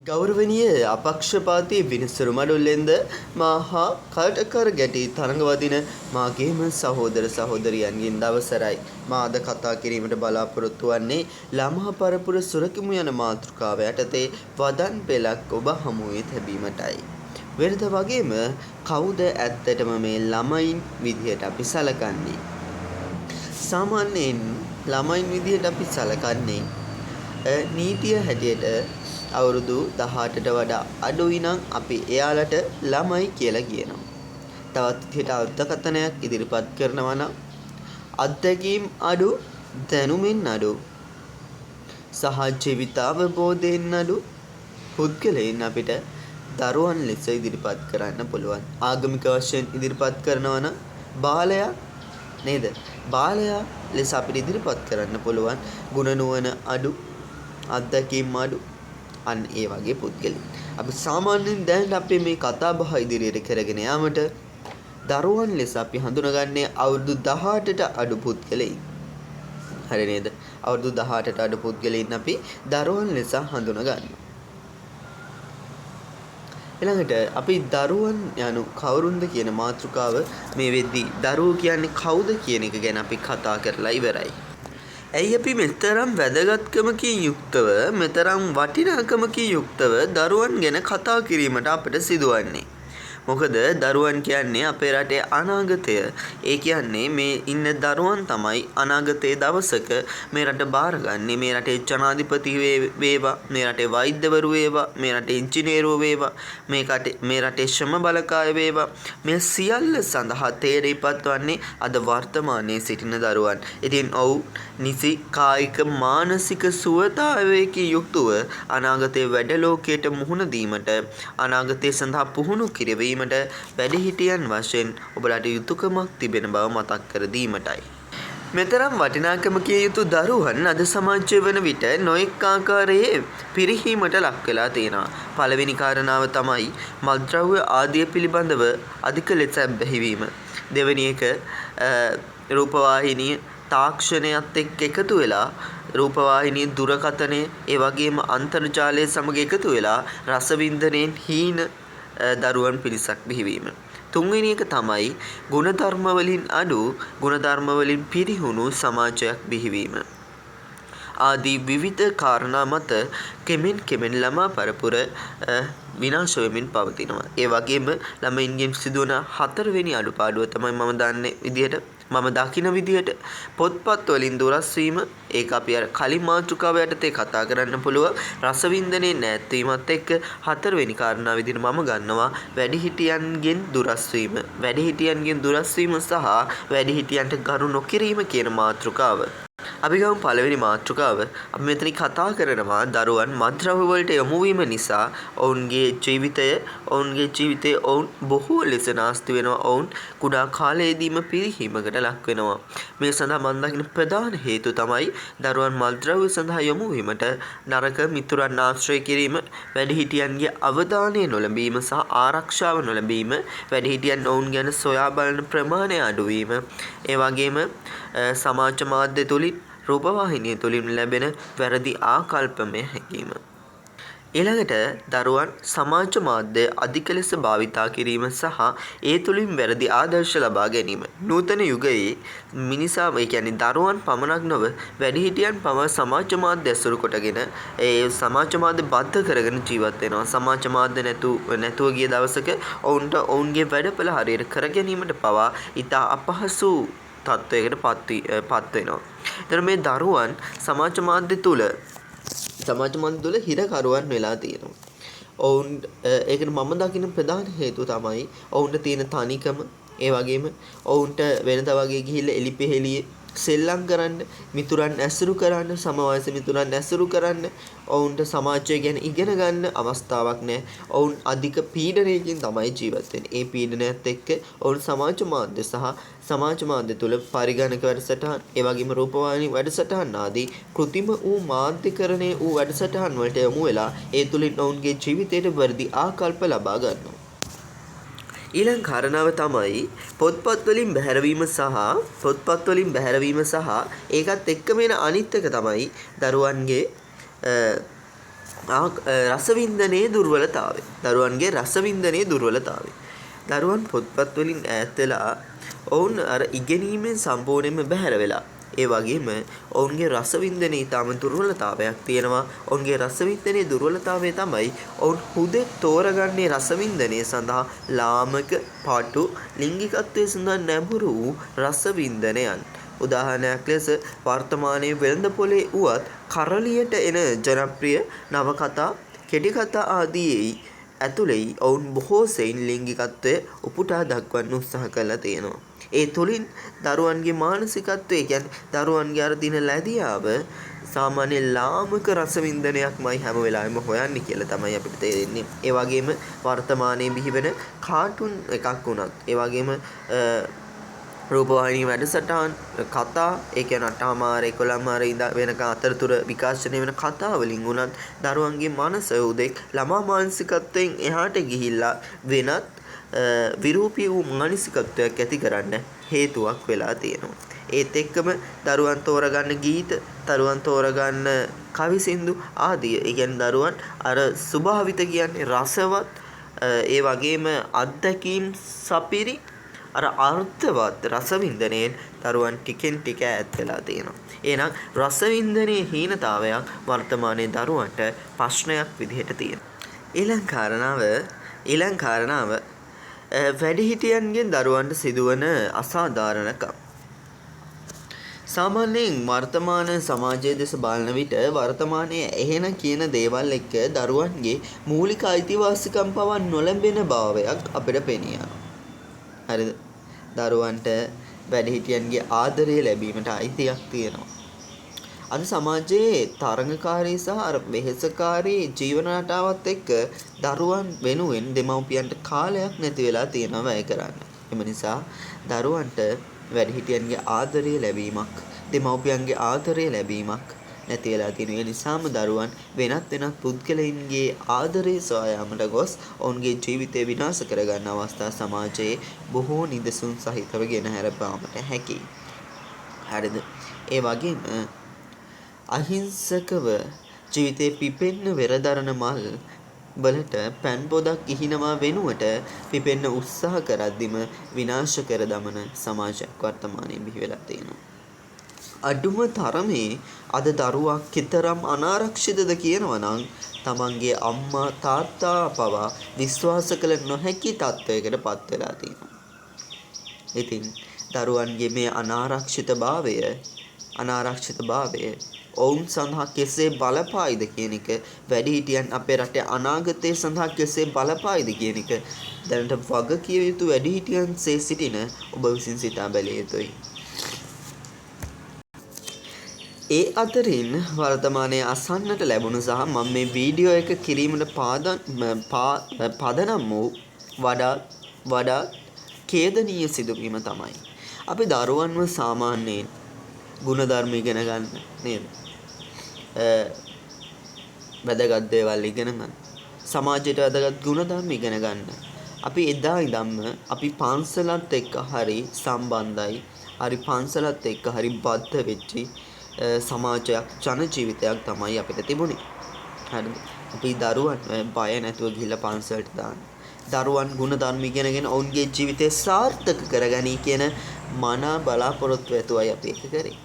ගෞරවනීය අපක්ෂපාතී විනිසුරු මඩුල්ලෙන්ද මහා කටකර ගැටි තරඟවදින මාගේම සහෝදර සහෝදරියන්ගෙන් අවසරයි. මා අද කතා කිරීමට බලාපොරොත්තු වන්නේ ළමා පරපුර සුරකිමු යන මාතෘකාව යටතේ වදන් පෙළක් ඔබ හමුවේ තැබීමටයි. වෙනද වගේම කවුද ඇත්තටම මේ ළමයින් විදිහට අපි සලකන්නේ? සාමාන්‍යයෙන් ළමයින් විදිහට අපි සලකන්නේ නීතිය හැටියට අවුරුදු 18ට වඩා අඩුයි නම් අපි එයාලට ළමයි කියලා කියනවා. තවත් විදිහට අර්ථකථනයක් ඉදිරිපත් කරනවා නම් අත්දැකීම් අඩු, දැනුමින් අඩු සහ ජීවිතාවබෝධයෙන් අඩු පුද්ගලයන් අපිට දරුවන් ලෙස ඉදිරිපත් කරන්න පුළුවන්. ආගමික වශයෙන් ඉදිරිපත් කරනවා නම් බාලයා නේද? බාලයා ලෙස අපිට ඉදිරිපත් කරන්න පුළුවන් ගුණ නුවණ අඩු, අත්දැකීම් අඩු අන්න ඒ වගේ පුද්ගලයන්. අපි සාමාන්‍යයෙන් දැන් අපි මේ කතා බහ ඉදිරියට කරගෙන යාමට දරුවන් ලෙස අපි හඳුනගන්නේ අවුරුදු 18ට අඩු පුද්ගලයන්. හරි නේද? අවුරුදු 18ට අඩු පුද්ගලයන් අපි දරුවන් ලෙස හඳුනගන්නවා. ඊළඟට අපි දරුවන් යනු කවුරුන්ද කියන මාතෘකාව මේ වෙද්දී දරුවෝ කියන්නේ කවුද කියන එක ගැන අපි කතා කරලා ඉවරයි. ඇයි අපි මෙතරම් වැදගත්කමකින් යුක්තව මෙතරම් වටිනාකමකින් යුක්තව දරුවන් ගැන කතා කිරීමට අපට සිදුවන්නේ? මොකද දරුවන් කියන්නේ අපේ රටේ අනාගතය. ඒ කියන්නේ මේ ඉන්න දරුවන් තමයි අනාගතයේ දවසක මේ රට බාරගන්නේ. මේ රටේ ජනාධිපති වේවා, මේ රටේ වෛද්‍යවරු වේවා, මේ රටේ ඉංජිනේරුවෝ වේවා, මේ රටේ ශ්‍රම බලකාය වේවා. මේ සියල්ල සඳහා තේරීපත් වන්නේ අද වර්තමානයේ සිටින දරුවන්. ඉතින් ඔව් නිසි කායික මානසික සුවතාවයකින් යුක්තව අනාගතයේ වැඩ ලෝකයට මුහුණ දීමට, අනාගතය සඳහා පුහුණු කිරීම වැඩිහිටියන් වශයෙන් ඔබලාට යුතුයකමක් තිබෙන බව මතක් කර දීමටයි. මෙතරම් වටිනාකමකින් යුතු දරුවන් අද සමාජය වන විට නොඑක් ආකාරයේ පිරිහීමට ලක් වෙලා තියෙනවා. පළවෙනි කාරණාව තමයි මත්ද්‍රව්‍ය ආදිය පිළිබඳව අධික ලෙස බැහැවීම. දෙවෙනි එක රූපවාහිනිය තාක්ෂණයත් එක්ක එකතු වෙලා රූපවාහිනිය දුරකථනය ඒ වගේම අන්තර්ජාලය සමග එකතු වෙලා රසවින්දනයෙන් හීන දරුවන් පිරිසක් බිහිවීම. තුන්වෙනි එක තමයි ගුණධර්ම වලින් අඩු, ගුණධර්ම වලින් පිරිහුණු සමාජයක් බිහිවීම. ආදී විවිධ කාරණා මත කෙමෙන් ළමා පරපුර විනාශ වෙමින් පවතිනවා. ඒ වගේම ළමයින්ගෙන් සිදුවන හතරවෙනි අඩුපාඩුව තමයි මම දකින විදිහට පොත්පත් වලින් දුරස් වීම. ඒක අපි අර කලින් මාතෘකාව යටතේ කතා කරන්න පුළුවන්. රසවින්දනයේ නැත්වීමත් එක්ක හතරවෙනි කාරණා විදිහට මම ගන්නවා වැඩිහිටියන්ගෙන් දුරස් වීම. වැඩිහිටියන්ගෙන් දුරස් වීම සහ වැඩිහිටියන්ට ගරු නොකිරීම කියන මාතෘකාව. අපි ගමු පළවෙනි මාතෘකාව. අපි මෙතන කතා කරනවා දරුවන් මත්ද්‍රව්‍ය වලට යොමු වීම නිසා ඔවුන්ගේ ජීවිතය ඔවුන් බොහෝ ලෙස නාස්ති වෙනවා. ඔවුන් කුඩා කාලයේදීම පිරිහීමකට ලක් වෙනවා. මේ සඳහා මම දකින ප්‍රධාන හේතුව තමයි දරුවන් මත්ද්‍රව්‍ය සඳහා යොමු වීමට නරක මිතුරන් ආශ්‍රය කිරීම, වැඩිහිටියන්ගේ අවධානය නොලැබීම සහ ආරක්ෂාව නොලැබීම, වැඩිහිටියන් ඔවුන් ගැන සොයා බලන ප්‍රමාණය අඩුවීම, ඒ වගේම සමාජ මාධ්‍ය තුලින් රූපවාහිනිය තුලින් ලැබෙන වැරදි ආකල්පමය හැඟීම. ඊළඟට දරුවන් සමාජ මාධ්‍ය අධික ලෙස භාවිතා කිරීම සහ ඒ තුලින් වැරදි ආදර්ශ ලබා ගැනීම. නූතන යුගයේ මිනිසා කියන්නේ දරුවන් පමණක් නොව වැඩිහිටියන් පවා සමාජ මාධ්‍ය ඇසුරු කොටගෙන ඒ සමාජ මාධ්‍ය බද්ධ කරගෙන ජීවත් වෙනවා. සමාජ මාධ්‍ය නැතුව ගිය දවසක ඔවුන්ට ඔවුන්ගේ වැඩපළ හරියට කර ගැනීමට පවා ඉතා අපහසු තත්වයකට පත් වෙනවා. එතන මේ දරුවන් සමාජ මාධ්‍ය තුල හිරකරුවන් වෙලා තියෙනවා. ඔවුන් ඒකට මම දකින ප්‍රධාන හේතුව තමයි ඔවුන්ට තියෙන තනිකම. ඒ වගේම ඔවුන්ට වෙනදා වගේ ගිහිල්ලා එලිපෙහෙලියේ සෙල්ලම් කරන්න, මිතුරන් ඇසුරු කරන්න, සම වයස මිතුරන් ඇසුරු කරන්න, ඔවුන්ට සමාජය ගැන ඉගෙන ගන්න අවස්ථාවක් නැහැ. ඔවුන් අධික පීඩනයකින් තමයි ජීවත් වෙන්නේ. ඒ පීඩනයත් එක්ක ඔවුන් සමාජ මාධ්‍ය සහ සමාජ මාධ්‍ය තුල පරිගණක වැඩසටහන්, ඒ වගේම රූපවාහිනී වැඩසටහන් ආදී කෘත්‍රිම වූ මාධ්‍යකරණයේ වූ වැඩසටහන් වලට යොමු වෙලා ඒ තුලින් ඔවුන්ගේ ජීවිතයට වැරදි ආකල්ප ලබා ගන්නවා. ඊළඟ කාරණාව තමයි පොත්පත් වලින් බැහැරවීම සහ ඒකත් එක්කම එන අනිත් එක තමයි දරුවන්ගේ රසවින්දනයේ දුර්වලතාවය. දරුවන්ගේ රසවින්දනයේ දුර්වලතාවය. දරුවන් පොත්පත් වලින් ඈත් වෙලා ඔවුන් අර ඉගෙනීමෙන් සම්පූර්ණයෙන්ම බැහැර වෙලා. ඒ වගේම ඔවුන්ගේ රසවින්දනයේ ඊටම දුර්වලතාවයක් තියෙනවා. ඔවුන්ගේ රසවින්දනයේ දුර්වලතාවය තමයි ඔවුන් හුදෙක් තෝරගන්නේ රසවින්දනයේ සඳහා ලාමක, පාටු, ලිංගිකත්වයේ සඳහා නැඹුරු වූ රසවින්දනයන්. උදාහරණයක් ලෙස වර්තමානයේ වෙළඳපොලේ වුවත් කරලියට එන ජනප්‍රිය නවකතා, කෙටි කතා ආදී ඇතුළේ ඔවුන් බොහෝ සෙයින් ලිංගිකත්වය උපුටා දක්වන්න උත්සාහ කරලා තියෙනවා. ඒ තුලින් දරුවන්ගේ මානසිකත්වය කියන්නේ දරුවන්ගේ අර දින ලැබියාව සාමාන්‍ය ලාමක රසවින්දනයක්මයි හැම වෙලාවෙම හොයන්නේ කියලා තමයි අපිට තේරෙන්නේ. ඒ වගේම වර්තමානයේ බිහිවෙන කාටුන් එකක් වුණත්, ඒ වගේම රූපවාහිනී වැඩසටහන් කතා, ඒ කියන්නේ 8:00 11:00 ඉඳන් වෙනකන් අතරතුර විකාශනය වෙන කතා වලින් උනත් දරුවන්ගේ මනස උදෙක් ළමා මානසිකත්වයෙන් එහාට ගිහිල්ලා වෙනත් විරූපී වූ මානසිකත්වයක් ඇති කරන්න හේතුවක් වෙලා තියෙනවා. ඒත් එක්කම දරුවන් තෝරගන්න ගීත, දරුවන් තෝරගන්න කවි සින්දු ආදී, ඒ කියන්නේ දරුවන් අර ස්වභාවිත කියන්නේ රසවත්, ඒ වගේම අත්දැකීම් සපිරි අර අර්ථවත් රසවින්දනයෙන් දරුවන් ටිකෙන් ටික ඈත් වෙලා තියෙනවා. එහෙනම් රසවින්දනයේ හීනතාවයක් වර්තමානයේ දරුවන්ට ප්‍රශ්නයක් විදිහට තියෙනවා. ඊළඟ කාරණාව වැඩිහිටියන්ගෙන් දරුවන්ට සිදුවන අසාධාරණකම්. සාමාන්‍යයෙන් වර්තමාන සමාජයේ දෙස බලන විට වර්තමානයේ එහෙන කියන දේවල් එක්ක දරුවන්ගේ මූලික අයිතිවාසිකම් පවා නොලැබෙන භාවයක් අපිට පෙනියනවා. හරිද? දරුවන්ට වැඩිහිටියන්ගේ ආදරය ලැබීමට අයිතියක් තියෙනවා. අද සමාජයේ තරඟකාරී සහ වෙහෙසකාරී ජීවන රටාවත් එක්ක දරුවන් වෙනුවෙන් දෙමව්පියන්ට කාලයක් නැති වෙලා තියෙනවා වැය කරන්න. එම නිසා දරුවන්ට වැඩිහිටියන්ගේ ආදරය ලැබීමක්, දෙමව්පියන්ගේ ආදරය ලැබීමක් නැති වෙලා තියෙන. ඒ නිසාම දරුවන් වෙනත් පුද්ගලයින්ගේ ආදරය සොයා යාමට ගොස් ඔවුන්ගේ ජීවිතය විනාශ කරගන්න අවස්ථා සමාජයේ බොහෝ නිදසුන් සහිතව ගෙන හැරපාමට හැකියි. හරිද? ඒ වගේම අහිංසකව ජීවිතේ පිපෙන්න වෙරදරන මල් වලට පැන් පොදක් ඉහිනවා වෙනුවට පිපෙන්න උත්සාහ කරද්දිම විනාශ කර දමන සමාජයක් වර්තමානයේ බිහි වෙලා තියෙනවා. අඩුම තරමේ අද දරුවා කතරම් අනාරක්ෂිතද කියනවා නම් තමන්ගේ අම්මා තාත්තා පවා විශ්වාස කළ නොහැකි තත්වයකට පත් වෙලා තියෙනවා. ඉතින් දරුවන්ගේ මේ අනාරක්ෂිතභාවය ඔවුන් සඳහා කෙසේ බලපායිද කියන එක, වැඩිහිටියන් අපේ රටේ අනාගතය සඳහා කෙසේ බලපායිද කියන එක දැනට වගකිය යුතු වැඩිහිටියන්සේ සිටින ඔබ විසින් සිතා බැලිය යුතුයි. ඒ අතරින් වර්තමානයේ අසන්නට ලැබුණු සහ මම මේ වීඩියෝ එක කිරීමට පදනම් වූ වඩාත් ඛේදනීය සිදුවීම තමයි අපි දරුවන්ව සාමාන්‍යයෙන් ගුණධර්ම ඉගෙන ගන්න නේද? වැදගත් දේවල් ඉගෙන ගන්න. සමාජයට වැදගත් ගුණධර්ම ඉගෙන ගන්න. අපි එදා ඉඳන්ම අපි පන්සලත් එක්ක හරි සම්බන්ධයි. හරි පන්සලත් එක්ක හරි බද්ධ වෙච්චි සමාජයක්, ජන ජීවිතයක් තමයි අපිට තිබුණේ. හරිද? අපි දරුවන් බය නැතුව ගිහිල්ලා පන්සලට දාන්න. දරුවන් ගුණධර්ම ඉගෙනගෙන ඔවුන්ගේ ජීවිතය සාර්ථක කරගනී කියන මනා බලාපොරොත්තු ඇතුවයි අපි ඒක කරේ.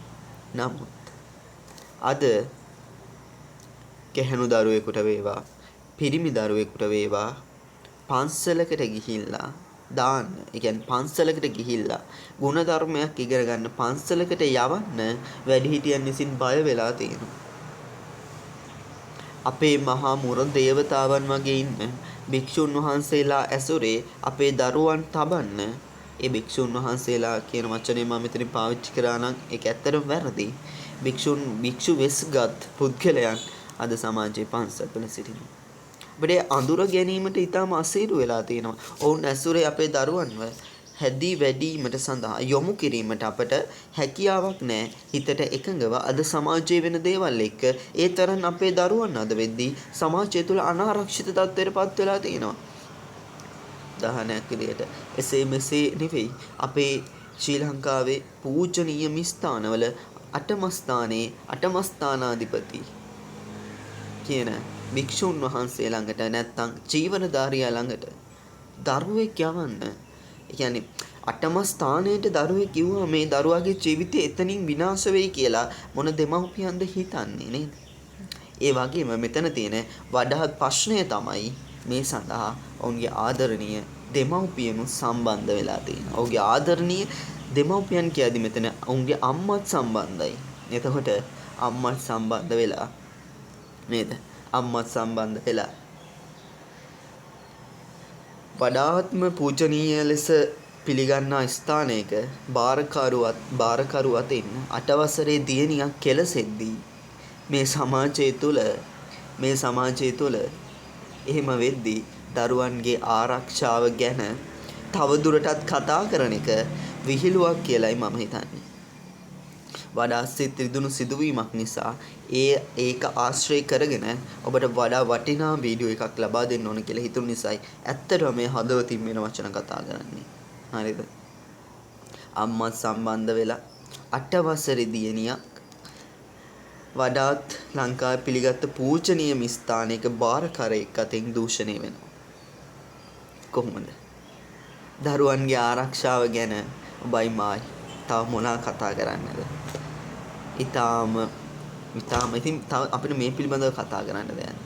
නමුත් අද ගැහැණු දරුවෙකුට වේවා, පිරිමි දරුවෙකුට වේවා පන්සලකට ගිහිල්ලා දාන්න, ඒ කියන්නේ පන්සලකට ගිහිල්ලා ගුණධර්මයක් ඉගෙන ගන්න පන්සලකට යවන්න වැඩිහිටියන් විසින් බය වෙලා තියෙනවා. අපේ මහා මුර දේවතාවන් වගේ ඉන්න භික්ෂුන් වහන්සේලා ඇසුරේ අපේ දරුවන් තබන්න, ඒ භික්ෂුන් වහන්සේලා කියන වචනේ මම මෙතන පාවිච්චි කරා නම් ඒක ඇත්තටම වැරදි. භික්ෂු වෙස්ගත් පුද්ගලයන් අද සමාජයේ පන්සල්වල සිටිනවා. අපිට අඳුර ගැනීමට ඉතාම අසීරු වෙලා තියෙනවා. ඔවුන් ඇසුරේ අපේ දරුවන්ව හැදී වැඩීමට සඳහා යොමු කිරීමට අපට හැකියාවක් නැහැ. හිතට එකඟව අද සමාජයේ වෙන දේවල් එක්ක ඒ තරම් අපේ දරුවන් අද වෙද්දී සමාජය තුළ අනාරක්ෂිත තත්ත්වයට පත් වෙලා තියෙනවා. උදාහරණයක් විදිහට එසේ මෙසේ නෙවෙයි, අපේ ශ්‍රී ලංකාවේ පූජනීය ස්ථානවල අටම ස්ථානාධිපති කියන භික්ෂුන් වහන්සේ ළඟට නැත්නම් ජීවනධාරියා ළඟට දරුවෙක් යවන්න. ඒ කියන්නේ අටම ස්ථානයේට දරුවෙක් කිව්වා මේ දරුවාගේ ජීවිතය එතනින් විනාශ වෙයි කියලා මොන දෙමව්පියන්ද හිතන්නේ නේද? ඒ වගේම මෙතන තියෙන වඩාත් ප්‍රශ්නය තමයි මේ සඳහා ඔවුන්ගේ ආදරණීය දෙමව්පියනු සම්බන්ධ වෙලා තියෙනවා. ඔහුගේ ආදරණීය දෙමව්පියන් කියද්දි මෙතන ඔවුන්ගේ අම්මත් සම්බන්ධයි. එතකොට අම්මත් සම්බන්ධ වෙලා නේද? අම්මත් සම්බන්ධ වෙලා වඩාත්ම පූජනීය ලෙස පිළිගන්නා ස්ථානයක බාරකරු අතින් 8 වසරේ දියණියක් කෙලසෙද්දී මේ සමාජය තුළ එහෙම වෙද්දී දරුවන්ගේ ආරක්ෂාව ගැන තවදුරටත් කතා කරන එක විහිළුවක් කියලායි මම හිතන්නේ. වඩා සිත් රිදුණු සිදුවීමක් නිසා ඒක ආශ්‍රය කරගෙන ඔබට වඩා වටිනා වීඩියෝ එකක් ලබා දෙන්න ඕන කියලා හිතුන නිසායි ඇත්තටම මේ හදවතින් වෙන වචන කතා කරන්නේ. හරිද? අම්මත් සම්බන්ධ වෙලා 8 වසරේ දියණියක් වඩාත් ලංකාවේ පිළිගත් පූජනීය ස්ථානයක බාරකරයෙක් අතින් දූෂණය වෙනවා. කොහොමද? දරුවන්ගේ ආරක්ෂාව ගැන ඔබයි මායි තව මොනවා කතා කරන්නද? ඊටාම ඉතින් තව අපිට මේ පිළිබඳව කතා කරන්න දෙයක්.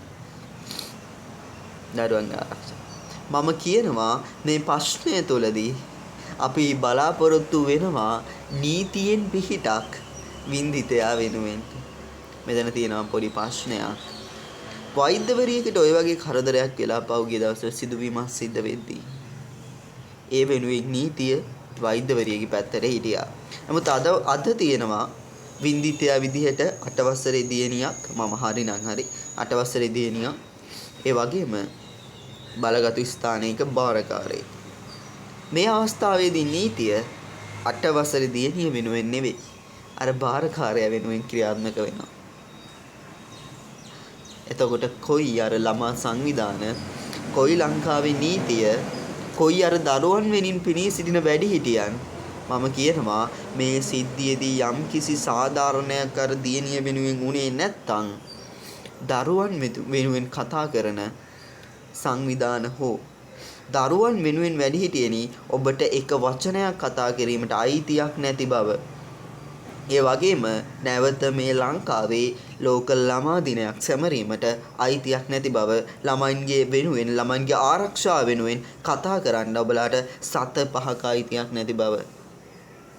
දරුවන්ගේ ආරක්ෂාව. මම කියනවා මේ ප්‍රශ්නය තුළදී අපි බලාපොරොත්තු වෙනවා නීතියෙන් පිහිටක් වින්දිතයා වෙනුවෙන්. මෙතන තියෙනවා පොඩි ප්‍රශ්නයක්. වෛද්‍යවරියකට ওই වගේ කරදරයක් වෙලා පහුගිය දවස්වල සිදුවීමක් සිද්ධ වෙද්දී ඒ වෙනුවෙන් නීතිය වෛද්‍යවරියගේ පැත්තට හිටියා. නමුත් අද තියෙනවා වින්දිතයා විදිහට 8 වසරේ දියණියක් මම හරිනම් හරි 8 වසරේ දියණියක් ඒ වගේම බලගත් ස්ථානයක බාරකාරයෙක්. මේ අවස්ථාවේදී නීතිය 8 වසරේ දියණිය වෙනුවෙන් නෙවෙයි අර බාරකාරයා වෙනුවෙන් ක්‍රියාත්මක වෙනවා. එතකොට කොයි අර ළමා සංවිධාන කොයි ලංකාවේ නීතිය කොයි අර දරුවන් වෙනින් පිණී සිටින වැඩිහිටියන් මම කියනවා මේ සිද්ධියේදී යම් කිසි සාධාරණයක් අර දියණිය වෙනුවෙන් උනේ නැත්තම් දරුවන් වෙනුවෙන් කතා කරන සංවිධාන හෝ දරුවන් වෙනුවෙන් වැඩිහිටියනි ඔබට එක වචනයක් කතා කිරීමට අයිතියක් නැති බව. ඒ වගේම නැවත මේ ලංකාවේ ලෝක ළමා දිනයක් සැමරීමට අයිතියක් නැති බව ළමයින්ගේ වෙනුවෙන් ළමයින්ගේ ආරක්ෂාව වෙනුවෙන් කතා කරන්න ඔබලාට 7-5ක අයිතියක් නැති බව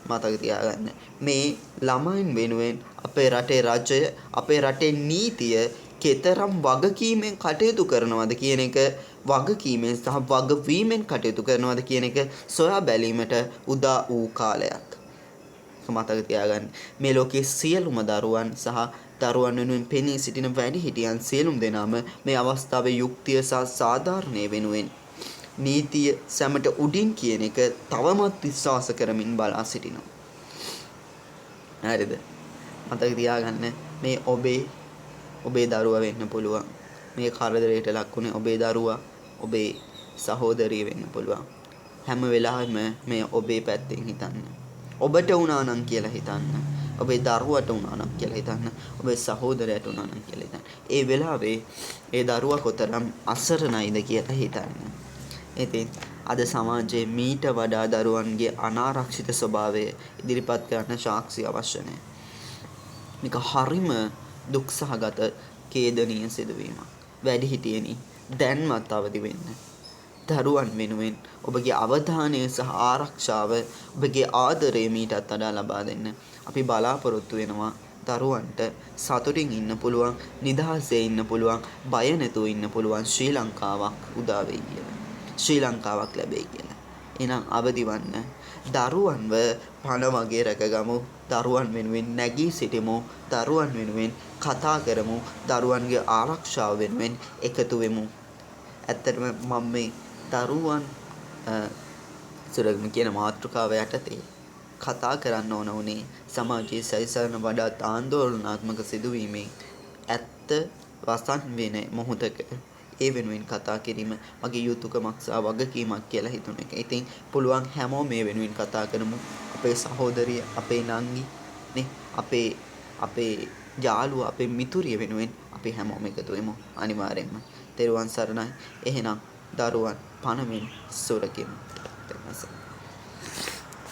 මතක තියාගන්න. මේ ළමයින් වෙනුවෙන් අපේ රටේ රජය අපේ රටේ නීතිය කෙතරම් වගකීමෙන් කටයුතු කරනවද කියන එක වගකීමෙන් සහ වගවීමෙන් කටයුතු කරනවද කියන එක සොයා බැලීමට උදා වූ කාලයක්. මතක තියාගන්න. මේ ලෝකයේ සියලුම දරුවන් සහ දරුවන් වෙනුවෙන් පෙනී සිටින වැඩිහිටියන් සියලුම දෙනාම මේ අවස්ථාවේ යුක්තිය සහ සාධාරණය වෙනුවෙන් නීතිය සැමට උඩින් කියන එක තවමත් විශ්වාස කරමින් බලා සිටිනවා. හරිද? මතක තියාගන්න මේ ඔබේ දරුවා වෙන්න පුළුවන්. මේ කරදරයට ලක්ුණේ ඔබේ දරුවා, ඔබේ සහෝදරිය වෙන්න පුළුවන්. හැම වෙලාවෙම මේ ඔබේ පැත්තෙන් හිතන්න. ඔබට වුණා නම් කියලා හිතන්න. ඔබේ දරුවට වුණා නම් කියලා හිතන්න. ඔබේ සහෝදරයට වුණා නම් කියලා හිතන්න. ඒ වෙලාවේ ඒ දරුවා කොතරම් අසරණයිද කියලා හිතන්න. ඉතින් අද සමාජයේ මීට වඩා දරුවන්ගේ අනාරක්ෂිත ස්වභාවය ඉදිරිපත් කරන්න සාක්ෂි අවශ්‍ය නැහැ. මේක හරිම දුක්සහගත ඛේදනීය සිදුවීමක්. වැඩිහිටියනි දැන්වත් අවදි වෙන්න. දරුවන් වෙනුවෙන් ඔබගේ අවධානය සහ ආරක්ෂාව ඔබගේ ආදරය මීටත් වඩා ලබා දෙන්න. අපි බලාපොරොත්තු වෙනවා දරුවන්ට සතුටින් ඉන්න පුළුවන්, නිදහසේ ඉන්න පුළුවන්, බය නැතුව ඉන්න පුළුවන් ශ්‍රී ලංකාවක් උදා වෙයි කියලා. ශ්‍රී ලංකාවක් ලැබෙයි කියලා. එහෙනම් අවදි වන්න. දරුවන්ව පණ වගේ රැකගමු. දරුවන් වෙනුවෙන් නැගී සිටිමු. දරුවන් වෙනුවෙන් කතා කරමු. දරුවන්ගේ ආරක්ෂාව වෙනුවෙන් එකතු වෙමු. ඇත්තටම මම මේ දරුවන් සුරක්ෂණ කියන මාතෘකාව යටතේ කතා කරන්න ඕන උනේ සමාජයේ සැරිසරන වඩාත් ආందోලනාත්මක සිදුවීමෙන් ඇත්ත වසන් වෙන මොහොතක ඒ වෙනුවෙන් කතා කිරීම මගේ යුතුයකමක් සහ වගකීමක් කියලා හිතුන එක. ඉතින් පුළුවන් හැමෝම මේ වෙනුවෙන් කතා කරමු. අපේ සහෝදරිය, අපේ නංගි, නේ අපේ යාළුවා, අපේ මිතුරිය වෙනුවෙන් අපි හැමෝම එකතු වෙමු අනිවාර්යෙන්ම. තෙරුවන් සරණයි. එහෙනම් දරුවන් පණමින් සුරකිමු. තෙරුවන් සරණයි.